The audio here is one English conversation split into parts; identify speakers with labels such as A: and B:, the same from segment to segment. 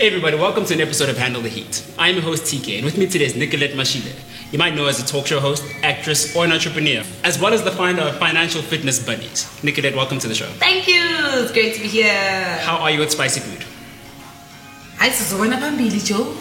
A: Hey everybody, welcome to an episode of Handle the Heat. I'm your host TK, and with me today is Nicolette Mashile. You might know her as a talk show host, actress, or an entrepreneur, as well as the founder of Financial Fitness Buddies. Nicolette, welcome to the show.
B: Thank you. It's great to be here.
A: How are you with spicy food?
B: Joe.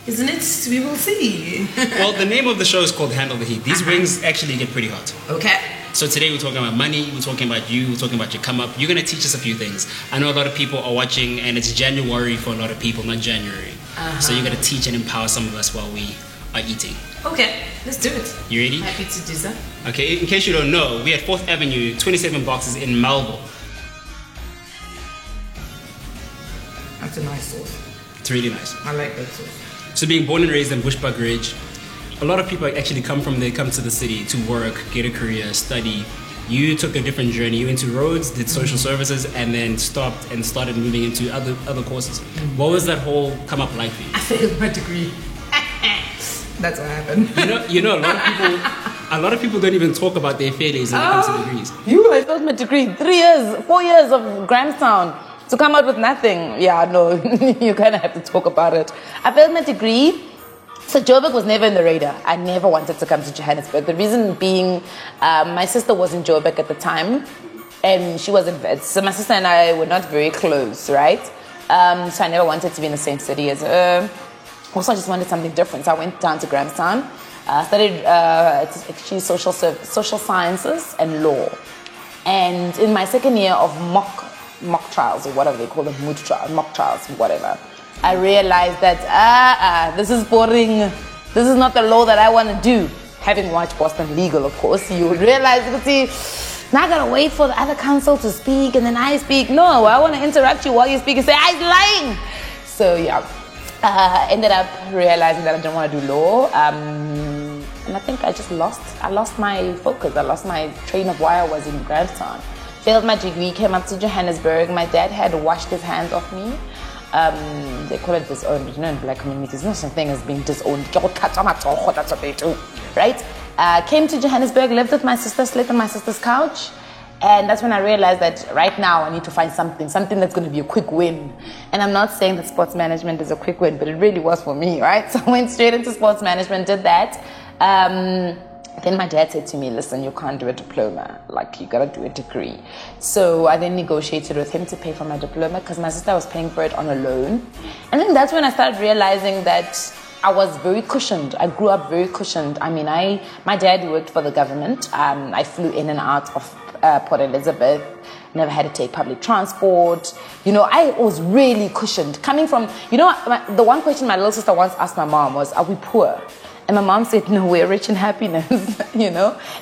B: Isn't it? We will see.
A: Well, the name of the show is called Handle the Heat. These wings actually get pretty hot.
B: Okay.
A: So today we're talking about money, we're talking about you, we're talking about your come up. You're going to teach us a few things. I know a lot of people are watching, and it's January for a lot of people, not January. So you're going to teach and empower some of us while we are eating.
B: Okay, let's do it.
A: You ready?
B: Happy to do so.
A: Okay, in case you don't know, we're at 4th Avenue, 27 boxes in Melville.
B: That's a nice sauce.
A: It's really nice.
B: I like that sauce.
A: So being born and raised in Bushbuck Ridge, a lot of people actually come from there, come to the city to work, get a career, study. You took a different journey. You went to Rhodes, did social services, and then stopped and started moving into other courses. What was that whole come up like for you?
B: I failed my degree. That's what happened.
A: You know, a lot of people don't even talk about their failures when it comes to degrees.
B: I failed my degree. 4 years of Grahamstown to come out with nothing. Yeah, no, you kind of have to talk about it. I failed my degree. So Joburg was never in the radar. I never wanted to come to Johannesburg. The reason being, my sister was in Joburg at the time, and she was in Wits. So my sister and I were not very close, right? So I never wanted to be in the same city as her. Also, I just wanted something different. So I went down to Grahamstown, studied actually social sciences and law. And in my second year of mock trials, or whatever they call them, mock trials, whatever, I realized that, this is boring. This is not the law that I want to do. Having watched Boston Legal, of course, you would realize, now I gotta wait for the other counsel to speak and then I speak. No, I want to interrupt you while you speak and say, I'm lying. So, yeah, ended up realizing that I didn't want to do law. And I think I lost my focus. I lost my train of why I was in Grahamstown. Failed my degree, came up to Johannesburg. My dad had washed his hands off me. They call it disowned, but in black communities, there's no such thing as being disowned. That's what they do, right? Came to Johannesburg, lived with my sister, slept on my sister's couch, and that's when I realized that right now I need to find something that's going to be a quick win. And I'm not saying that sports management is a quick win, but it really was for me, right? So I went straight into sports management, did that. Then my dad said to me, listen, you can't do a diploma. You gotta do a degree. So I then negotiated with him to pay for my diploma because my sister was paying for it on a loan. And then that's when I started realizing that I was very cushioned. I grew up very cushioned. I mean, my dad worked for the government. I flew in and out of Port Elizabeth. Never had to take public transport. I was really cushioned. Coming from, the one question my little sister once asked my mom was, are we poor? And my mom said, no, we're rich in happiness,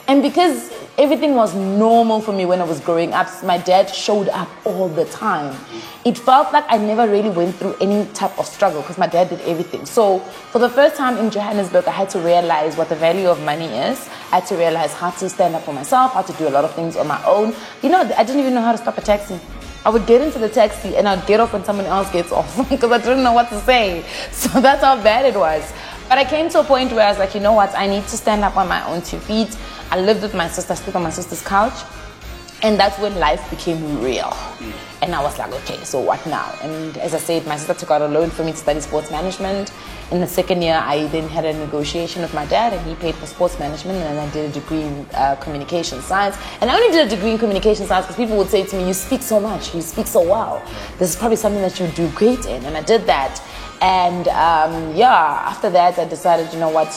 B: And because everything was normal for me when I was growing up, my dad showed up all the time. It felt like I never really went through any type of struggle because my dad did everything. So for the first time in Johannesburg, I had to realize what the value of money is. I had to realize how to stand up for myself, how to do a lot of things on my own. I didn't even know how to stop a taxi. I would get into the taxi and I'd get off when someone else gets off because I didn't know what to say. So that's how bad it was. But I came to a point where I was like, you know what, I need to stand up on my own 2 feet. I lived with my sister, slept on my sister's couch. And that's when life became real. And I was like, okay, so what now? And as I said, my sister took out a loan for me to study sports management. In the second year, I then had a negotiation with my dad and he paid for sports management, and then I did a degree in communication science. And I only did a degree in communication science because people would say to me, you speak so much, you speak so well. This is probably something that you do great in. And I did that. And after that, I decided, you know what?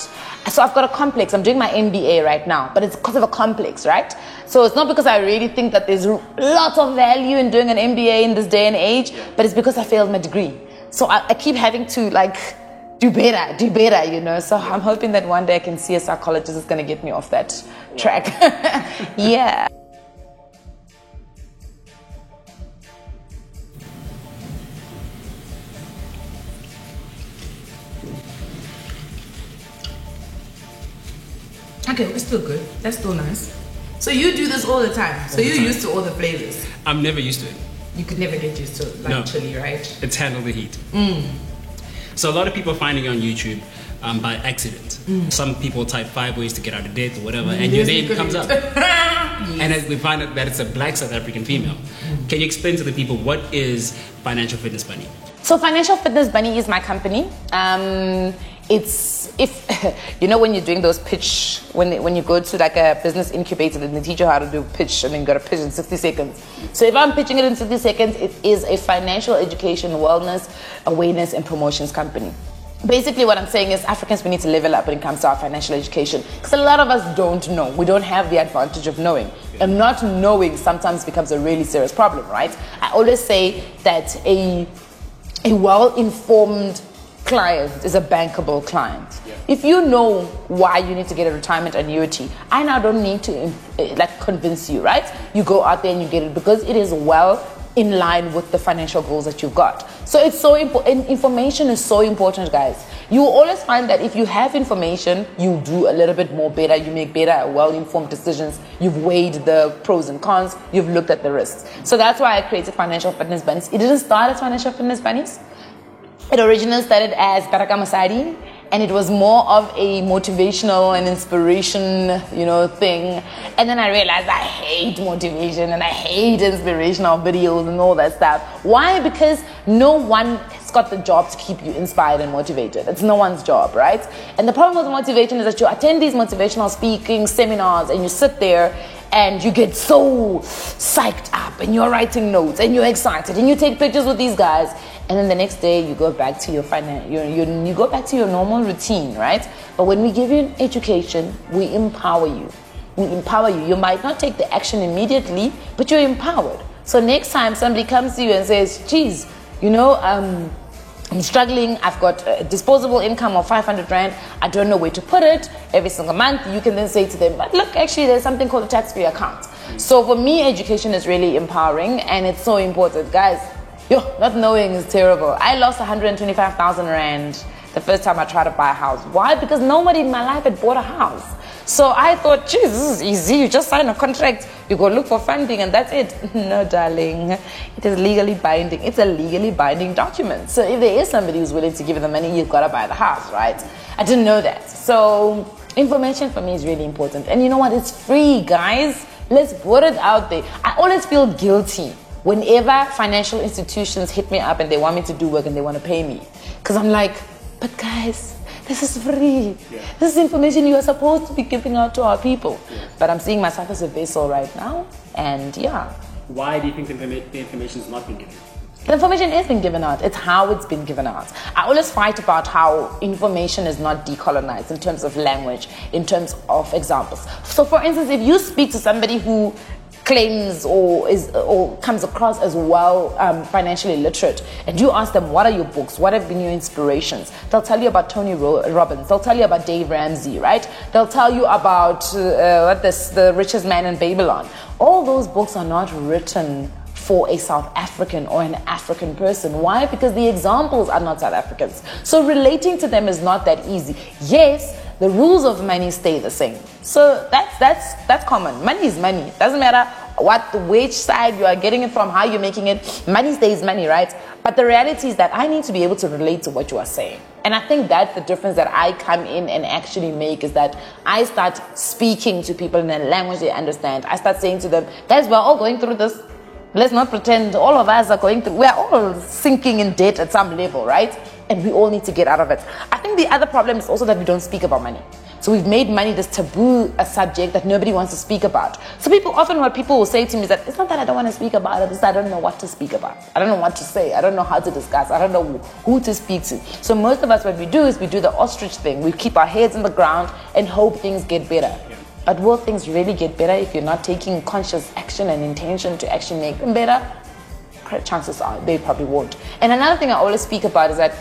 B: So I've got a complex. I'm doing my MBA right now, but it's because of a complex, right? So it's not because I really think that there's lots of value in doing an MBA in this day and age, but it's because I failed my degree. So I keep having to do better, So I'm hoping that one day I can see a psychologist that's going to get me off that track. Yeah. Okay, we're still good. That's still nice. So you do this all the time. So you're used to all the flavors.
A: I'm never used to it.
B: You could never get used to it, chili, right?
A: It's Handle the Heat. So a lot of people are finding it on YouTube by accident. Some people type 5 ways to get out of debt or whatever, and your name comes up. Yes. And as we find out that it's a black South African female. Can you explain to the people what is Financial Fitness Buddy?
B: So Financial Fitness Bunny is my company. It's, if you know, when you're doing those pitch, when you go to like a business incubator and they teach you how to do pitch, and then you got to pitch in 60 seconds. So if I'm pitching it in 60 seconds, it is a financial education, wellness, awareness, and promotions company. Basically what I'm saying is Africans, we need to level up when it comes to our financial education, because a lot of us don't know. We don't have the advantage of knowing, and not knowing sometimes becomes a really serious problem, right? I always say that a well-informed client is a bankable client. Yeah. If you know why you need to get a retirement annuity, I now don't need to convince you, right? You go out there and you get it because it is well in line with the financial goals that you've got. So it's so important. Information is so important, guys. You will always find that if you have information, you do a little bit more better. You make better, well-informed decisions. You've weighed the pros and cons. You've looked at the risks. So that's why I created Financial Fitness Bunnies. It didn't start as Financial Fitness Bunnies. It originally started as Baraka Masadi, and it was more of a motivational and inspiration, thing. And then I realized I hate motivation and I hate inspirational videos and all that stuff. Why? Because no one has got the job to keep you inspired and motivated. It's no one's job, right? And the problem with motivation is that you attend these motivational speaking seminars and you sit there and you get so psyched up and you're writing notes and you're excited and you take pictures with these guys. And then the next day you go back to your you go back to your normal routine, right? But when we give you an education, we empower you. We empower you. You might not take the action immediately, but you're empowered. So next time somebody comes to you and says, geez, I'm struggling, I've got a disposable income of 500 Rand, I don't know where to put it every single month, you can then say to them, but look, actually there's something called a tax-free account. So for me, education is really empowering and it's so important. Guys, not knowing is terrible. I lost 125,000 Rand the first time I tried to buy a house. Why? Because nobody in my life had bought a house. So I thought, geez, this is easy. You just sign a contract, you go look for funding, and that's it. No, darling. It is legally binding. It's a legally binding document. So if there is somebody who's willing to give you the money, you've got to buy the house, right? I didn't know that. So information for me is really important. And you know what? It's free, guys. Let's put it out there. I always feel guilty whenever financial institutions hit me up and they want me to do work and they want to pay me. Because I'm like, but guys, this is free. Yeah. This is information you are supposed to be giving out to our people. Yeah. But I'm seeing myself as a vessel right now, and yeah.
A: Why do you think the information is not being given?
B: The information is being given out. It's how it's been given out. I always fight about how information is not decolonized in terms of language, in terms of examples. So for instance, if you speak to somebody who claims or comes across as well financially literate, and you ask them, what are your books, what have been your inspirations, they'll tell you about Tony Robbins, they'll tell you about Dave Ramsey, right? They'll tell you about The Richest Man in Babylon. All those books are not written for a South African or an African person. Why? Because the examples are not South Africans. So relating to them is not that easy. Yes, the rules of money stay the same. So that's common. Money is money. Doesn't matter which side you are getting it from, how you're making it. Money stays money, right? But the reality is that I need to be able to relate to what you are saying. And I think that's the difference that I come in and actually make, is that I start speaking to people in a language they understand. I start saying to them, guys, we're all going through this. Let's not pretend all of us are going through, we're all sinking in debt at some level, right? And we all need to get out of it. I think the other problem is also that we don't speak about money. So we've made money this taboo, a subject that nobody wants to speak about. So what people will say to me is that it's not that I don't want to speak about it, it's that I don't know what to speak about. I don't know what to say. I don't know how to discuss. I don't know who to speak to. So most of us, what we do is we do the ostrich thing. We keep our heads in the ground and hope things get better. But will things really get better if you're not taking conscious action and intention to actually make them better? Chances are they probably won't. And another thing I always speak about is that,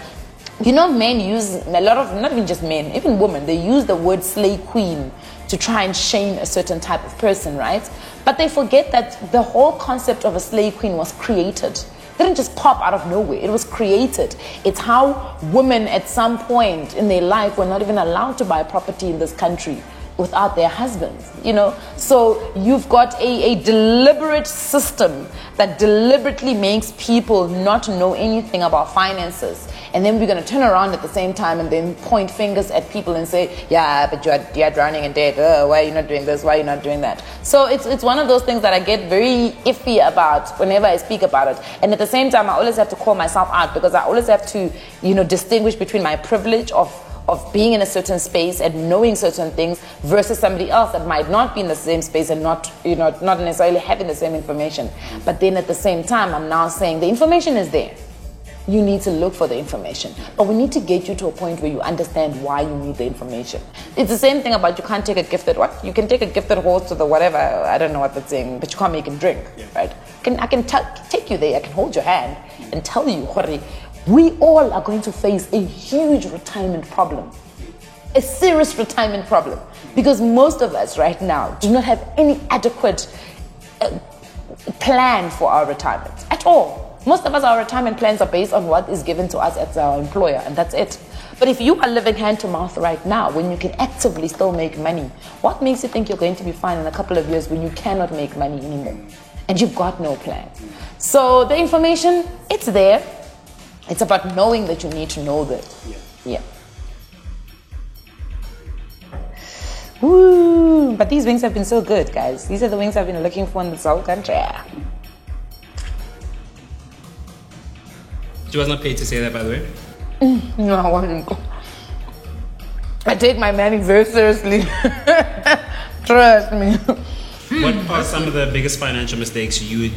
B: men use a lot of, not even just men, even women, they use the word slay queen to try and shame a certain type of person, right? But they forget that the whole concept of a slay queen was created. It didn't just pop out of nowhere. It was created. It's how women at some point in their life were not even allowed to buy property in this country. without their husbands, you know. So you've got a deliberate system that deliberately makes people not know anything about finances. And then we're going to turn around at the same time and then point fingers at people and say, yeah, but you're drowning in debt. Why are you not doing this? Why are you not doing that? So it's one of those things that I get very iffy about whenever I speak about it. And at the same time, I always have to call myself out, because I always have to, you know, distinguish between my privilege of being in a certain space and knowing certain things versus somebody else that might not be in the same space and not necessarily having the same information. But then at the same time, I'm now saying the information is there. You need to look for the information. But we need to get you to a point where you understand why you need the information. It's the same thing about you can't take a gifted what? You can take a gifted horse to the whatever, I don't know what that's saying, but you can't make him drink, right? I can take you there, I can hold your hand and tell you, Hori, we all are going to face a huge retirement problem. A serious retirement problem. Because most of us right now do not have any adequate plan for our retirement at all. Most of us, our retirement plans are based on what is given to us as our employer, and that's it. But if you are living hand to mouth right now, when you can actively still make money, what makes you think you're going to be fine in a couple of years when you cannot make money anymore? And you've got no plan. So the information, it's there. It's about knowing that you need to know that. Yeah. Woo! But these wings have been so good, guys. These are the wings I've been looking for in this whole country.
A: She was not paid to say that, by the way?
B: No, I wasn't. I take my money very seriously. Trust me.
A: What are some of the biggest financial mistakes you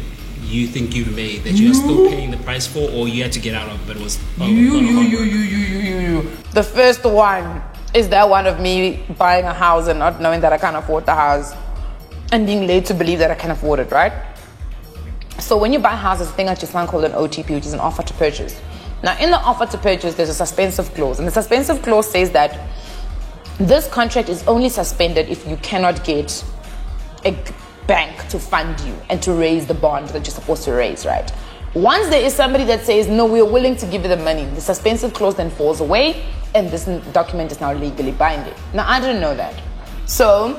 A: think you've made that you are still paying the price for, or you had to get out of, but it was
B: The first one is that one of me buying a house and not knowing that I can't afford the house and being led to believe that I can afford it, right? So when you buy a house, there's a thing at your son called an OTP, which is an offer to purchase. Now, in the offer to purchase, there's a suspensive clause. And the suspensive clause says that this contract is only suspended if you cannot get a bank to fund you and to raise the bond that you're supposed to raise, right? Once there is somebody that says, no, we're willing to give you the money, the suspensive clause then falls away, and this document is now legally binding. Now, I didn't know that. So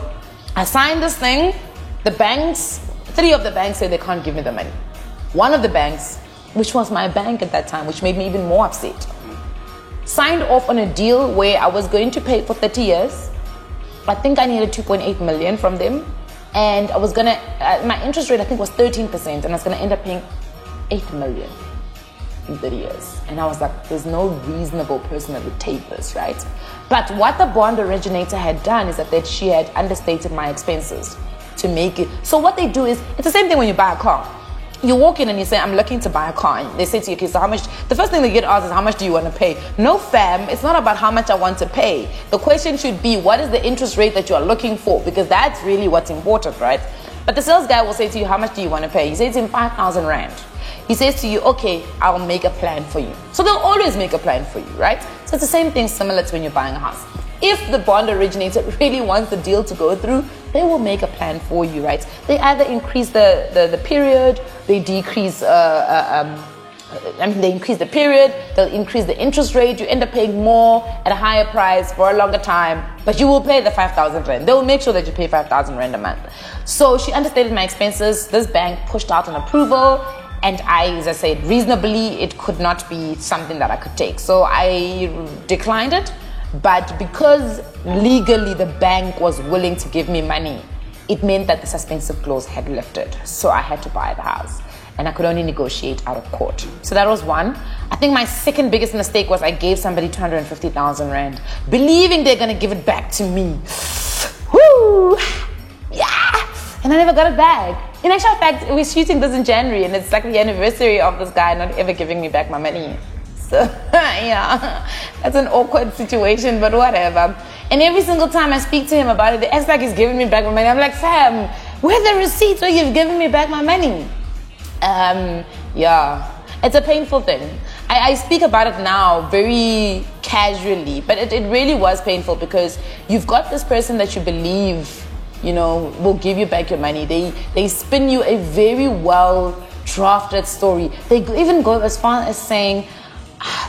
B: I signed this thing. The banks, 3 of the banks said they can't give me the money. One of the banks, which was my bank at that time, which made me even more upset, signed off on a deal where I was going to pay for 30 years. I think I needed 2.8 million from them. And I was going to, my interest rate I think was 13%, and I was going to end up paying 8 million in 30 years. And I was like, there's no reasonable person that would take this, right? But what the bond originator had done is that she had understated my expenses to make it. So what they do is, it's the same thing when you buy a car. You walk in and you say, I'm looking to buy a car. And they say to you, okay, so how much? The first thing they get asked is, how much do you want to pay? No, fam, it's not about how much I want to pay. The question should be, what is the interest rate that you are looking for? Because that's really what's important, right? But the sales guy will say to you, how much do you want to pay? He says in 5,000 rand. He says to you, okay, I'll make a plan for you. So they'll always make a plan for you, right? So it's the same thing similar to when you're buying a house. If the bond originator really wants the deal to go through, they will make a plan for you, right? They either increase the period, they decrease, they increase the period, they'll increase the interest rate, you end up paying more at a higher price for a longer time, but you will pay the 5,000 rand. They will make sure that you pay 5,000 rand a month. So she understated my expenses. This bank pushed out an approval, and as I said, reasonably, it could not be something that I could take. So I declined it. But because legally the bank was willing to give me money, it meant that the suspensive clause had lifted. So I had to buy the house, and I could only negotiate out of court. So that was one. I think my second biggest mistake was I gave somebody 250,000 rand, believing they're going to give it back to me. Woo! Yeah! And I never got it back. In actual fact, we're shooting this in January, and it's like the anniversary of this guy not ever giving me back my money. So, yeah, that's an awkward situation, but whatever. And every single time I speak to him about it, the act like he's giving me back my money. I'm like, fam, where are the receipts where you've given me back my money? Yeah, it's a painful thing. I speak about it now very casually, but it really was painful because you've got this person that you believe, will give you back your money. They spin you a very well drafted story. They even go as far as saying,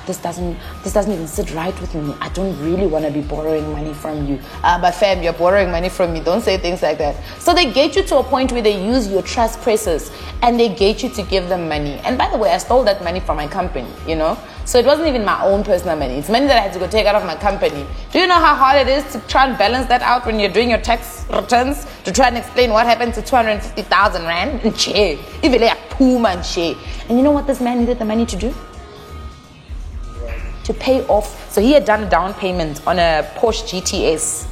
B: this doesn't even sit right with me. I don't really want to be borrowing money from you. But fam, you're borrowing money from me. Don't say things like that. So they get you to a point where they use your trust presses and they get you to give them money. And by the way, I stole that money from my company, you know? So it wasn't even my own personal money. It's money that I had to go take out of my company. Do you know how hard it is to try and balance that out when you're doing your tax returns? To try and explain what happened to 250,000 rand? Even like poor man share. And you know what this man needed the money to do? To pay off. So he had done a down payment on a Porsche GTS.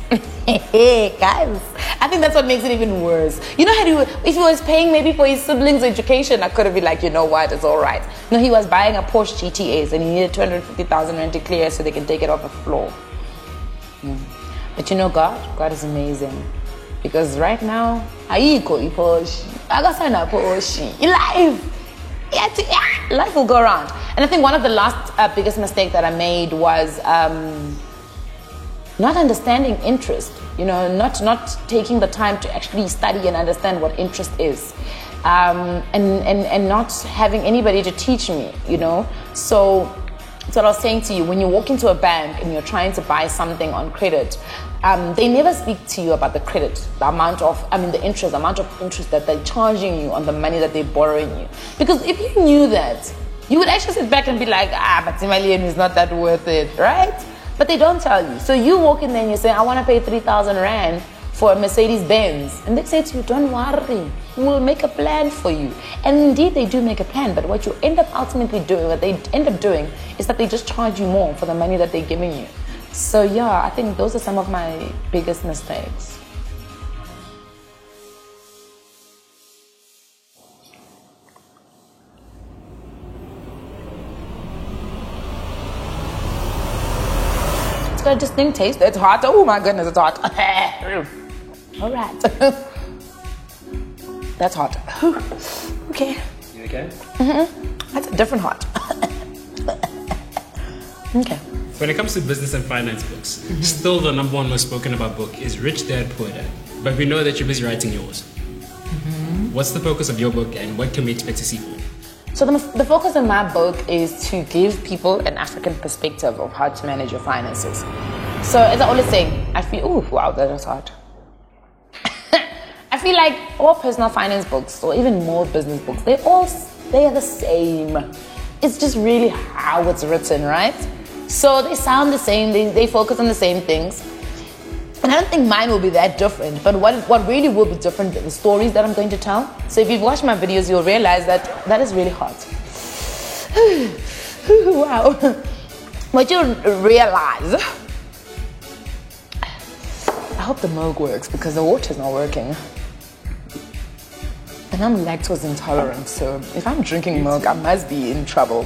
B: Hey guys, I think that's what makes it even worse. You know how if he was paying maybe for his siblings' education, I could have been like, you know what, it's all right. No, he was buying a Porsche GTS and he needed 250,000 rand to clear so they can take it off the floor. But you know, God is amazing. Because right now, I got a Porsche. Life will go around. And I think one of the last biggest mistake that I made was not understanding interest. You know, not taking the time to actually study and understand what interest is, and not having anybody to teach me. You know, so that's what I was saying to you. When you walk into a bank and you're trying to buy something on credit, they never speak to you about the credit, the amount of interest that they're charging you on the money that they're borrowing you. Because if you knew that, you would actually sit back and be like, but Timalian is not that worth it, right? But they don't tell you. So you walk in there and you say, I want to pay 3,000 rand for a Mercedes Benz. And they say to you, don't worry, we'll make a plan for you. And indeed they do make a plan, but what you end up ultimately doing, what they end up doing, is that they just charge you more for the money that they're giving you. So yeah, I think those are some of my biggest mistakes. It's got a distinct taste. It's hot. Oh my goodness, it's hot. All right. That's hot. Okay.
A: You okay?
B: That's a different hot. Okay.
A: When it comes to business and finance books, still the number one most spoken about book is Rich Dad, Poor Dad. But we know that you're busy writing yours. What's the focus of your book and what can we expect to see from it?
B: So the focus of my book is to give people an African perspective of how to manage your finances. So as I always say, I feel, oh wow, that was hard. I feel like all personal finance books or even more business books, they are the same. It's just really how it's written, right? So they sound the same, they focus on the same things. And I don't think mine will be that different, but what really will be different are the stories that I'm going to tell. So if you've watched my videos, you'll realize that is really hot. Wow. What you'll realize, I hope the milk works because the water's not working. And I'm lactose intolerant, so if I'm drinking milk, I must be in trouble.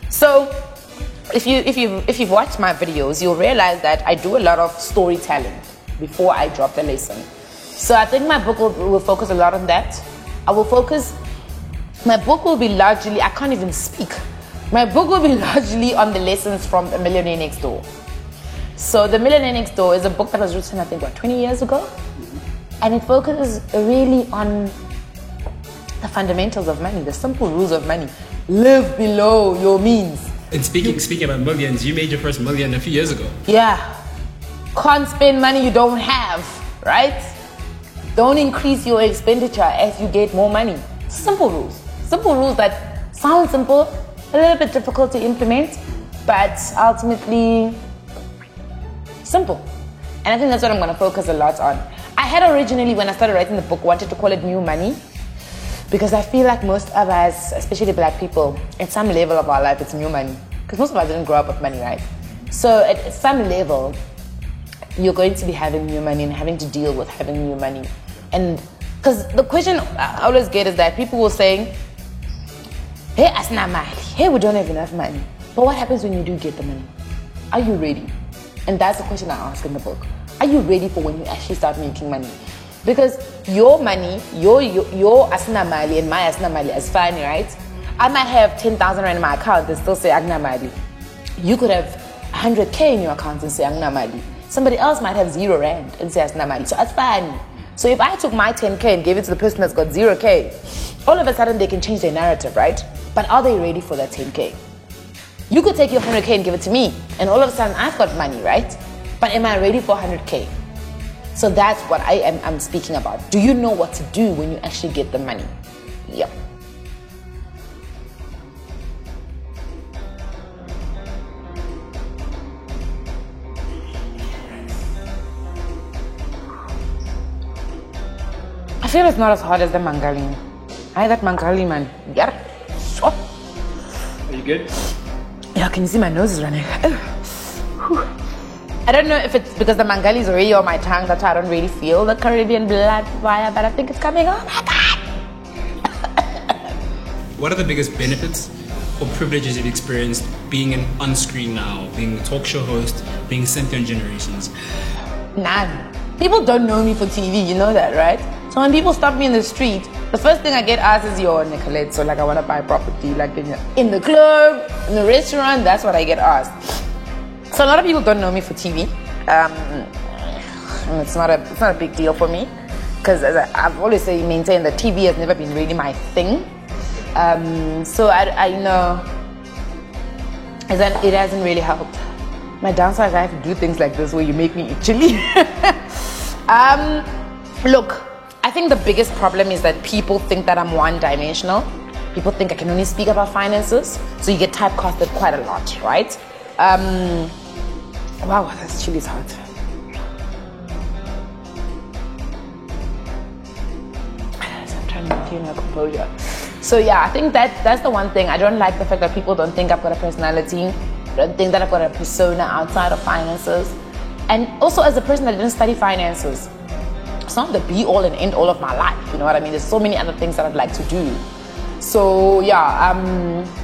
B: So if you've watched my videos, you'll realize that I do a lot of storytelling before I drop the lesson. So I think my book will focus a lot on that. My book will be largely, I can't even speak. My book will be largely on the lessons from The Millionaire Next Door. So The Millionaire Next Door is a book that was written, I think, 20 years ago? And it focuses really on the fundamentals of money, the simple rules of money. Live below your means.
A: And speaking about millions, you made your first million a few years ago.
B: Yeah. Can't spend money you don't have, right? Don't increase your expenditure as you get more money. Simple rules. Simple rules that sound simple, a little bit difficult to implement, but ultimately simple. And I think that's what I'm going to focus a lot on. I had originally, when I started writing the book, wanted to call it New Money, because I feel like most of us, especially black people, at some level of our life, it's new money. Because most of us didn't grow up with money, right? So at some level, you're going to be having new money and having to deal with having new money. And because the question I always get is that people will say, hey, asna mali. Hey, we don't have enough money. But what happens when you do get the money? Are you ready? And that's the question I ask in the book. Are you ready for when you actually start making money? Because your money, your asna mali and my asna mali is fine, right? I might have 10,000 rand in my account and still say agna mali. You could have 100K in your account and say agna mali. Somebody else might have 0 rand and say asna mali. So that's fine. So if I took my 10K and gave it to the person that's got 0K, all of a sudden they can change their narrative, right? But are they ready for that 10K? You could take your 100K and give it to me, and all of a sudden I've got money, right? But am I ready for 100K? So that's what I'm speaking about. Do you know what to do when you actually get the money? Yep. I feel it's not as hard as the Mangali. That Mangali, man. Yeah. Sure.
A: Are you good?
B: Yeah, can you see my nose is running? I don't know if it's because the Mangali is already on my tongue, that's why I don't really feel the Caribbean blood fire, but I think it's coming. Oh my God!
A: What are the biggest benefits or privileges you've experienced being on screen now, being a talk show host, being Cynthia on Generations?
B: None. People don't know me for TV, you know that, right? So when people stop me in the street, the first thing I get asked is, yo, Nicolette, so like I want to buy property, like in the club, in the restaurant, that's what I get asked. So a lot of people don't know me for TV. It's not a big deal for me, because I've always maintained that TV has never been really my thing. So I know it hasn't really helped. My downside is I have to do things like this where you make me itchy. Look, I think the biggest problem is that people think that I'm one-dimensional. People think I can only speak about finances, so you get typecasted quite a lot, right? Wow, that's chili's hot. I'm trying to maintain my composure. So yeah, I think that's the one thing. I don't like the fact that people don't think I've got a personality. Don't think that I've got a persona outside of finances. And also, as a person that didn't study finances, it's not the be all and end all of my life, you know what I mean? There's so many other things that I'd like to do. So yeah,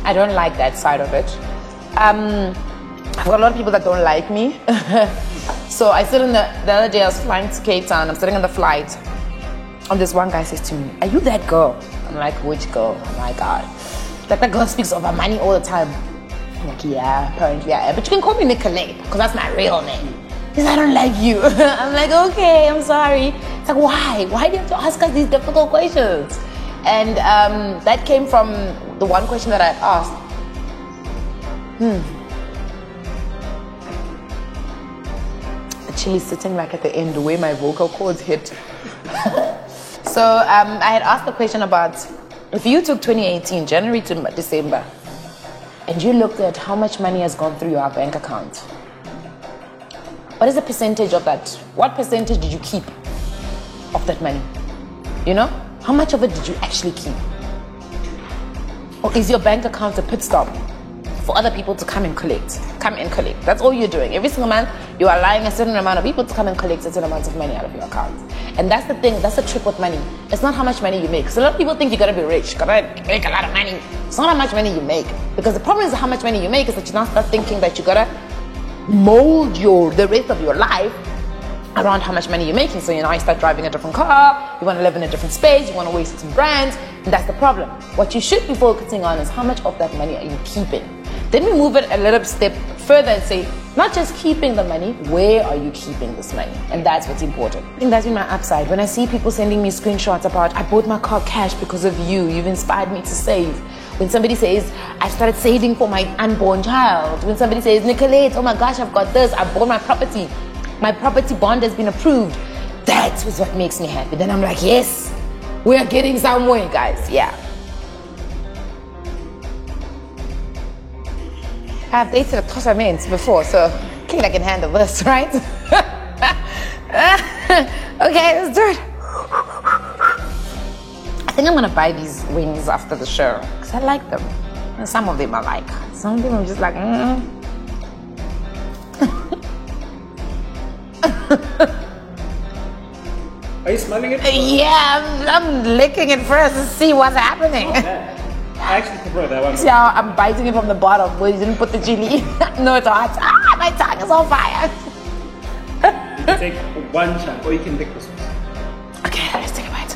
B: I don't like that side of it. I've got a lot of people that don't like me. So I sit the other day I was flying to Cape Town, I'm sitting on the flight, and this one guy says to me, "Are you that girl?" I'm like, "Which girl?" Oh my God. Like, that girl speaks over money all the time. I'm like, yeah, apparently I am. But you can call me Nicolette, because that's my real name. Because I don't like you. I'm like, okay, I'm sorry. It's like, why? Why do you have to ask us these difficult questions? And that came from the one question that I asked. Actually sitting like at the end where my vocal cords hit. So I had asked the question about, if you took 2018, January to December, and you looked at how much money has gone through your bank account, what is the percentage of that? What percentage did you keep of that money? You know? How much of it did you actually keep? Or is your bank account a pit stop for other people to come and collect? Come and collect. That's all you're doing. Every single month, you are allowing a certain amount of people to come and collect a certain amount of money out of your account. And that's the thing, that's the trick with money. It's not how much money you make. So a lot of people think you gotta be rich, gotta make a lot of money. It's not how much money you make. Because the problem is how much money you make is that you now start thinking that you gotta mold the rest of your life around how much money you're making. So you start driving a different car, you want to live in a different space, you want to wear certain brands, and that's the problem. What you should be focusing on is how much of that money are you keeping. Then we move it a little step further and say, not just keeping the money, where are you keeping this money? And that's what's important. I think that's been my upside. When I see people sending me screenshots about, I bought my car cash because of you, you've inspired me to save. When somebody says, I started saving for my unborn child. When somebody says, Nicolette, oh my gosh, I've got this, I bought my property bond has been approved. That was what makes me happy. Then I'm like, yes, we are getting somewhere, guys. Yeah. I've dated a tournament before, so I think I can handle this, right? Okay, let's do it. I think I'm gonna buy these wings after the show because I like them. And some of them I like. Some of them I'm just like,
A: Are you smelling it?
B: Yeah, I'm licking it first to see what's happening.
A: I actually prefer that one.
B: See how I'm biting it from the bottom where you didn't put the chili? No, it's hot. Ah, my tongue is on fire.
A: You can take one chunk or you can lick this one.
B: Okay, let's take a bite.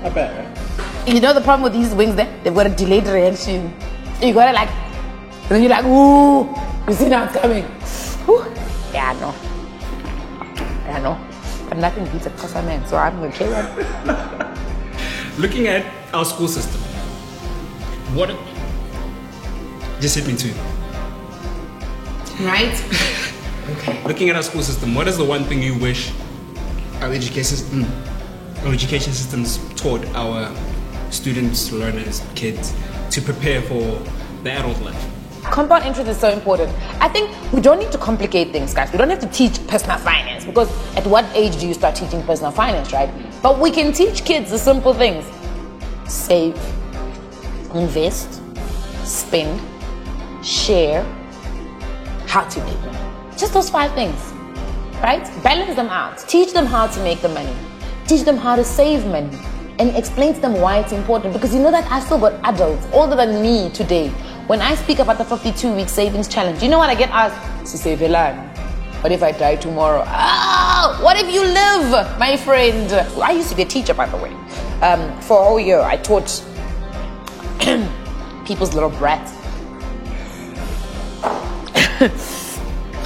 A: Not bad, right?
B: You know the problem with these wings then? They've got a delayed reaction. You gotta like, and then you're like, ooh, you see now it's coming. Whew. Yeah, I know. but nothing beats a Xhosa man, so I'm going to carry on.
A: Looking at our school system, what... Just hit me too.
B: Right? Okay.
A: Looking at our school system, what is the one thing you wish our education systems taught our students, learners, kids to prepare for the adult life?
B: Compound interest is so important. I think we don't need to complicate things, guys. We don't have to teach personal finance, because at what age do you start teaching personal finance, right? But we can teach kids the simple things. Save, invest, spend, share, how to make money. Just those 5 things, right? Balance them out. Teach them how to make the money. Teach them how to save money. And explain to them why it's important. Because you know that I've still got adults older than me today. When I speak about the 52-week savings challenge, you know what I get asked? What if I die tomorrow? What if you live, my friend? I used to be a teacher, by the way. For a whole year, I taught people's little brats.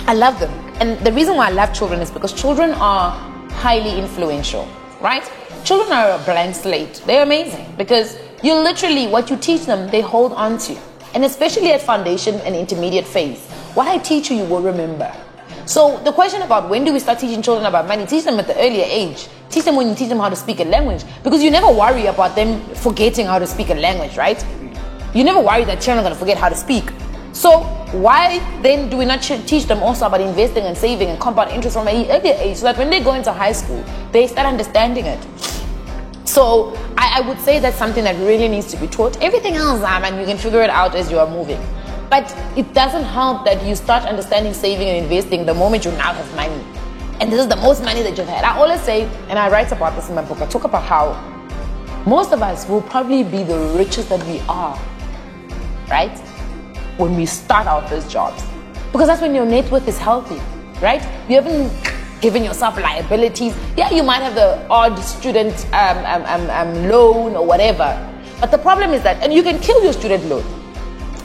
B: I love them. And the reason why I love children is because children are highly influential, right? Children are a blank slate. They're amazing because you literally, what you teach them, they hold on to. And especially at foundation and intermediate phase, what I teach you, you will remember. So the question about when do we start teaching children about money, teach them at the earlier age. Teach them when you teach them how to speak a language, because you never worry about them forgetting how to speak a language, right? You never worry that children are going to forget how to speak. So why then do we not teach them also about investing and saving and compound interest from an earlier age, so that when they go into high school, they start understanding it? So I would say that's something that really needs to be taught. Everything else, and you can figure it out as you are moving. But it doesn't help that you start understanding saving and investing the moment you now have money. And this is the most money that you've had. I always say, and I write about this in my book, I talk about how most of us will probably be the richest that we are, right? When we start out those jobs. Because that's when your net worth is healthy, right? You haven't given yourself liabilities. Yeah, you might have the odd student loan or whatever. But the problem is that, and you can kill your student loan.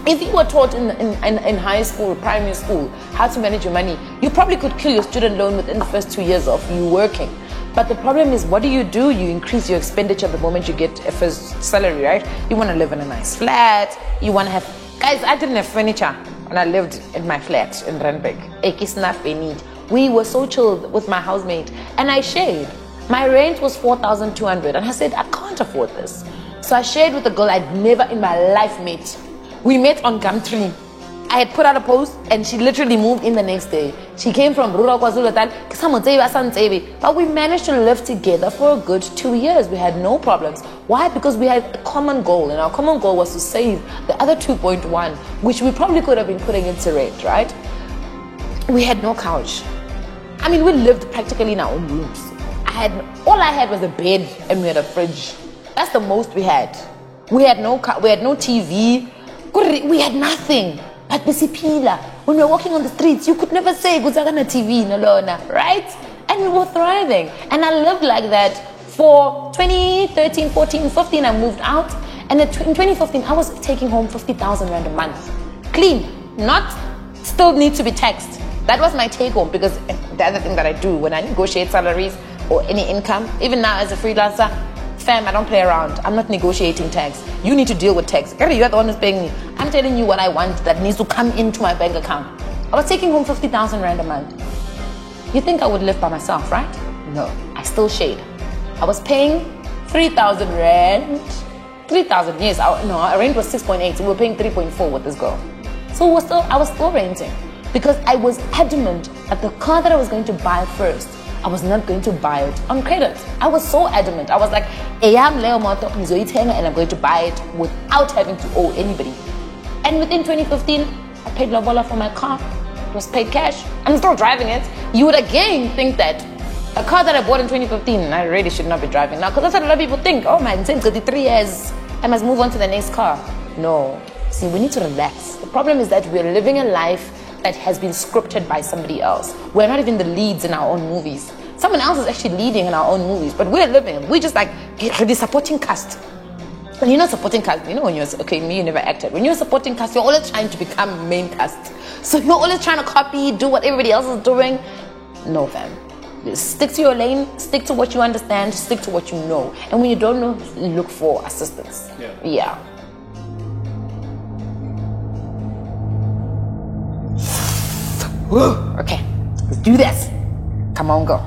B: If you were taught in high school, primary school, how to manage your money, you probably could kill your student loan within the first 2 years of you working. But the problem is, what do? You increase your expenditure the moment you get a first salary, right? You want to live in a nice flat. You want to have... Guys, I didn't have furniture when I lived in my flat in Randburg. We were so chilled with my housemate, and I shared. My rent was 4,200, and I said, I can't afford this. So I shared with a girl I'd never in my life met. We met on Gumtree. I had put out a post, and she literally moved in the next day. She came from rural KwaZulu-Natal, but we managed to live together for a good 2 years. We had no problems. Why? Because we had a common goal, and our common goal was to save the other 2.1, which we probably could have been putting into rent, right? We had no couch. I mean, we lived practically in our own rooms. All I had was a bed, and we had a fridge. That's the most we had. We had no TV. We had nothing. But Bisipila, when we were walking on the streets, you could never say Guzagana TV, Nolona, right? And we were thriving. And I lived like that for 2013, 14, 15, I moved out. And in 2015, I was taking home 50,000 rand a month. Clean, not still need to be taxed. That was my take home, because the other thing that I do when I negotiate salaries or any income, even now as a freelancer, fam, I don't play around. I'm not negotiating tax. You need to deal with tax. You're the one who's paying me. I'm telling you what I want that needs to come into my bank account. I was taking home 50,000 rand a month. You think I would live by myself, right? No, I still shade. I was paying 3,000 rand. 3,000, yes. Our rent was 6.8, so we were paying 3.4 with this girl. So I was still renting, because I was adamant that the car that I was going to buy first, I was not going to buy it on credit. I was so adamant. I was like, and I'm going to buy it without having to owe anybody. And within 2015, I paid lobola for my car. It was paid cash. I'm still driving it. You would again think that a car that I bought in 2015, I really should not be driving now, because that's what a lot of people think. Oh man, since 33 years, I must move on to the next car. No. See, we need to relax. The problem is that we're living a life that has been scripted by somebody else. We're not even the leads in our own movies. Someone else is actually leading in our own movies, but we're living. We're just like the supporting cast. When you're not supporting cast, you know, when you're, okay, me, you never acted. When you're supporting cast, you're always trying to become main cast. So you're always trying to copy, do what everybody else is doing. No, fam. Stick to your lane, stick to what you understand, stick to what you know. And when you don't know, look for assistance. Yeah. Okay, let's do this. Come on, go.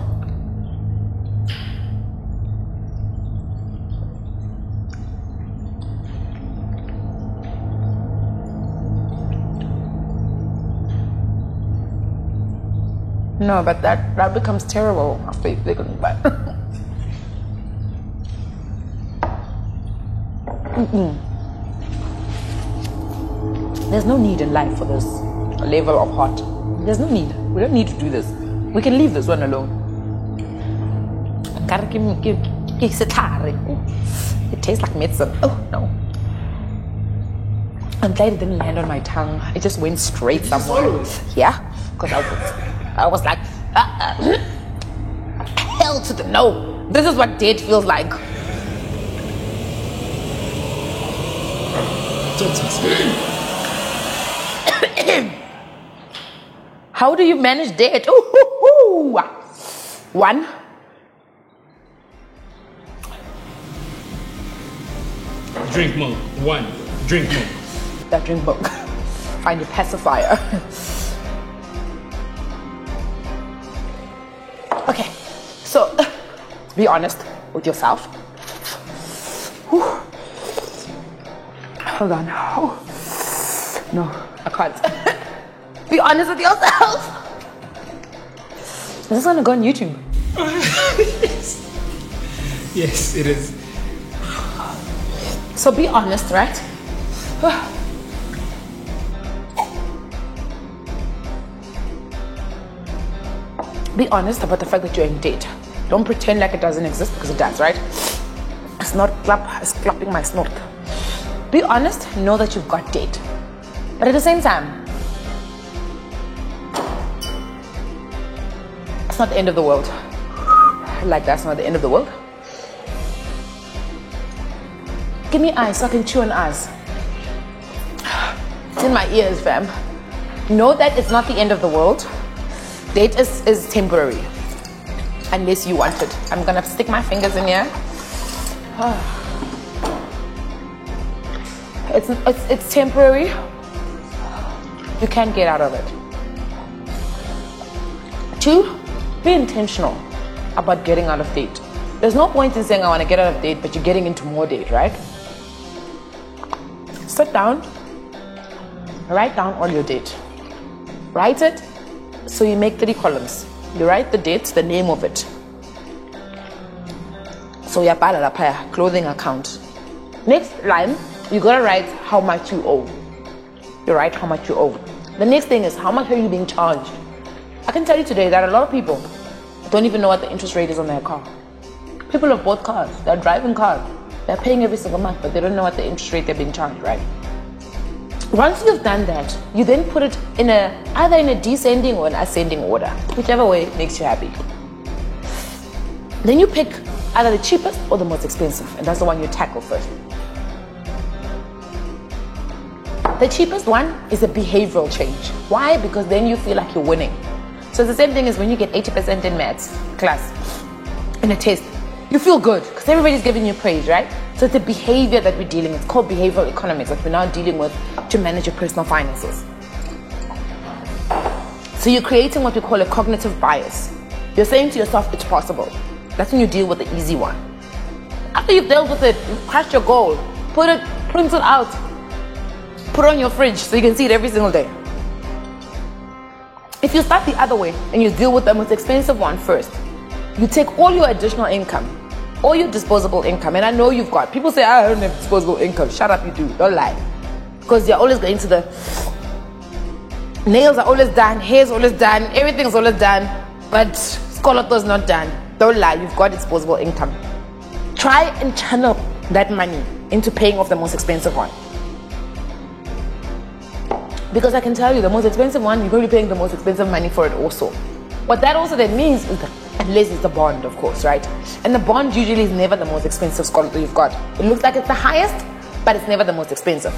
B: No, but that becomes terrible after you've taken it back. There's no need in life for this level of hot. There's no need. We don't need to do this. We can leave this one alone. It tastes like medicine. Oh, no. I'm glad it didn't land on my tongue. It just went straight somewhere. Yeah, because I was like, hell to the no. This is what date feels like. How do you manage date? Ooh. One.
A: Drink milk. One. Drink milk.
B: That drink milk. Find a pacifier. Okay, so be honest with yourself. Whew. Hold on. Oh. No, I can't. Be honest with yourself. Is this gonna go on YouTube?
A: Yes, it is.
B: So be honest, right? Be honest about the fact that you're in date. Don't pretend like it doesn't exist, because it does, right? It's not it's clapping my snort. Be honest, know that you've got date. But at the same time, it's not the end of the world. Like, that's not the end of the world. Give me eyes so I can chew on eyes. It's in my ears, fam. Know that it's not the end of the world. Date is temporary, unless you want it. I'm gonna stick my fingers in here. It's temporary. You can't get out of it. 2, be intentional about getting out of date. There's no point in saying I want to get out of date, but you're getting into more date, right? Sit down, write down all your date. Write it. So you make 3 columns. You write the date, the name of it. So you have clothing account. Next line, you gotta write how much you owe. You write how much you owe. The next thing is, how much are you being charged? I can tell you today that a lot of people don't even know what the interest rate is on their car. People have bought cars, they're driving cars, they're paying every single month, but they don't know what the interest rate they're being charged, right? Once you've done that, you then put it in either in a descending or an ascending order, whichever way makes you happy. Then you pick either the cheapest or the most expensive, and that's the one you tackle first. The cheapest one is a behavioral change. Why? Because then you feel like you're winning. So it's the same thing as when you get 80% in maths class, in a test. You feel good because everybody's giving you praise, right? So it's a behavior that we're dealing with. It's called behavioral economics that we're now dealing with to manage your personal finances. So you're creating what we call a cognitive bias. You're saying to yourself, it's possible. That's when you deal with the easy one. After you've dealt with it, you've crushed your goal, print it out, put it on your fridge so you can see it every single day. If you start the other way and you deal with the most expensive one first, you take all your additional income, all your disposable income, and I know you've got, people say, I don't have disposable income. Shut up, you do. Don't lie. Because you're always going to the, nails are always done, hair's always done, everything's always done, but skoloto's not done. Don't lie, you've got disposable income. Try and channel that money into paying off the most expensive one. Because I can tell you, the most expensive one, you're going to be paying the most expensive money for it also. What that also then means is that, unless it's the bond, of course, right? And the bond usually is never the most expensive skoloto you've got. It looks like it's the highest, but it's never the most expensive.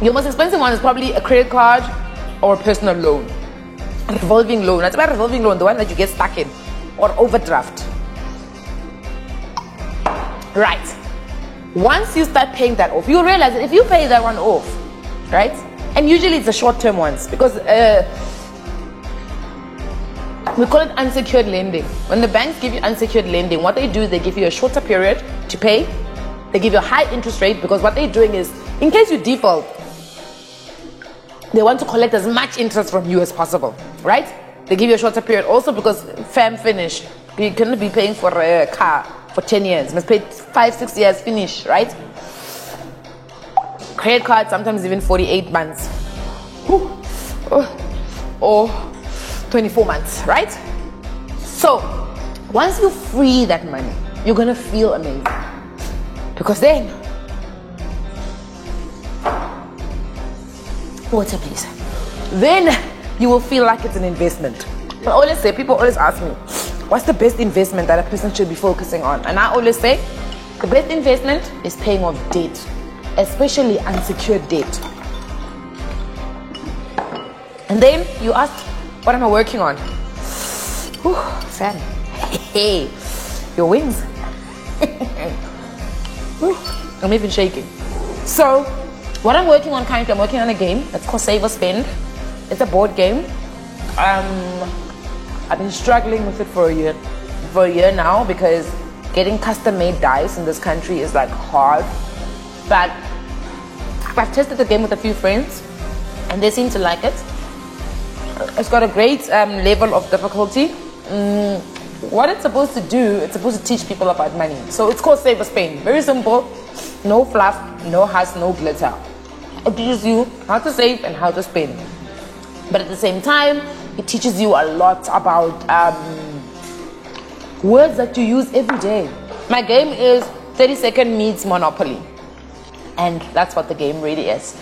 B: Your most expensive one is probably a credit card or a personal loan. revolving loan. That's about revolving loan, the one that you get stuck in, or overdraft. Right. Once you start paying that off, you realize that if you pay that one off, right? And usually it's the short-term ones because we call it unsecured lending. When the banks give you unsecured lending, what they do is they give you a shorter period to pay. They give you a high interest rate because what they're doing is, in case you default, they want to collect as much interest from you as possible, right? They give you a shorter period also because fam finish. You cannot be paying for a car for 10 years. You must pay 5-6 years finish, right? Credit card, sometimes even 48 months. Or 24 months, right? So, once you free that money, you're gonna feel amazing. Because then, water please. Then you will feel like it's an investment. I always say, people always ask me, what's the best investment that a person should be focusing on? And I always say, the best investment is paying off debt, especially unsecured debt. And then you ask, what am I working on? Whew, fam. Hey, your wings. I'm even shaking. So, what I'm working on currently, I'm working on a game. It's called Save or Spend. It's a board game. I've been struggling with it for a year now because getting custom-made dice in this country is like hard. But I've tested the game with a few friends, and they seem to like it. It's got a great level of difficulty. What it's supposed to do, it's supposed to teach people about money. So it's called Save or Spend. Very simple, no fluff, no huss, no glitter. It teaches you how to save and how to spend. But at the same time, it teaches you a lot about words that you use every day. My game is 30 Second Meets Monopoly. And that's what the game really is.